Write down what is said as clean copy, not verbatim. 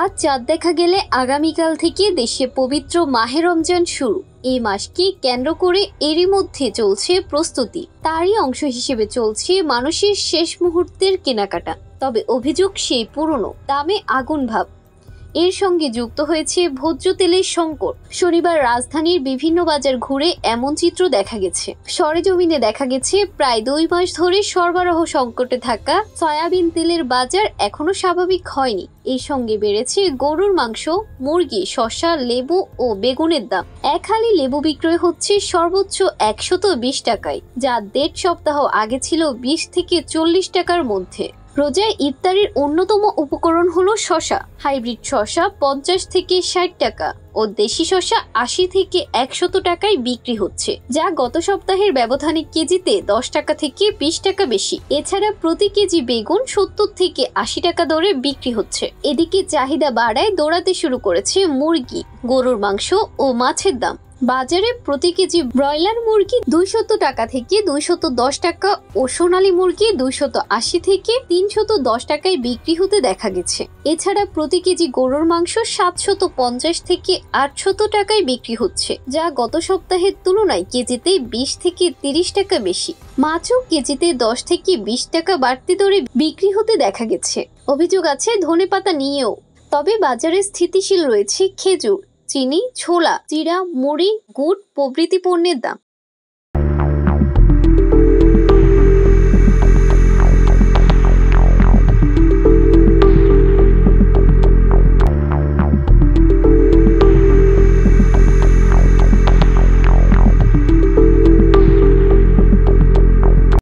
আজ চাঁদ দেখা গেলে আগামীকাল থেকে দেশে পবিত্র মাহে রমজান শুরু। এই মাসকে কেন্দ্র করে এরই মধ্যে চলছে প্রস্তুতি। তারই অংশ হিসেবে চলছে মানুষের শেষ মুহূর্তের কেনাকাটা। তবে অভিযোগ সেই পুরনো, দামে আগুন ভাব। এর সঙ্গে যুক্ত হয়েছে ভোজ্য তেলের সংকট। শনিবার রাজধানীর বিভিন্ন বাজার ঘুরে এমন চিত্র দেখা গেছে। সরেজমিনে দেখা গেছে প্রায় 2 মাস ধরে সরবরাহ সংকটে থাকা সয়াবিন তেলের বাজার এখনো স্বাভাবিক হয়নি। এর সঙ্গে বেড়েছে গরুর মাংস, মুরগি, শসা, লেবু ও বেগুনের দাম। এক হালি লেবু বিক্রয় হচ্ছে সর্বোচ্চ 120 টাকায়, যা 1.5 সপ্তাহ আগে ছিল 20 থেকে 40 টাকার মধ্যে। রোজায় ইফতারির অন্যতম উপকরণ হলো শসা। হাইব্রিড শসা 50 থেকে 60 টাকা ও দেশি শসা 80 থেকে 100 টাকায় বিক্রি হচ্ছে, যা গত সপ্তাহের ব্যবধানে কেজিতে 10 টাকা থেকে 20 টাকা বেশি। এছাড়া প্রতি কেজি বেগুন 70 থেকে 80 টাকা দরে বিক্রি হচ্ছে। এদিকে চাহিদা বাড়ায় দৌড়াতে শুরু করেছে মুরগি, গরুর মাংস ও মাছের দাম। বাজারে প্রতি কেজি ব্রয়লার মুরগি 200 টাকা থেকে 210 টাকা ও সোনালী মুরগি 280 থেকে 310 টাকায় বিক্রি হতে দেখা গেছে। এছাড়া প্রতি কেজি গরুর মাংস 750 থেকে 800 টাকায় বিক্রি হচ্ছে, যা গত সপ্তাহের তুলনায় কেজিতে 20 থেকে 30 টাকা বেশি। মাছও কেজিতে 10 থেকে 20 টাকা বাড়তি দরে বিক্রি হতে দেখা গেছে। অভিযোগ আছে ধনেপাতা নিয়েও। তবে বাজারে স্থিতিশীল রয়েছে খেজুর, চিনি, ছোলা, জিরা, মুড়ি, গুড় প্রভৃতি পণ্যের দাম।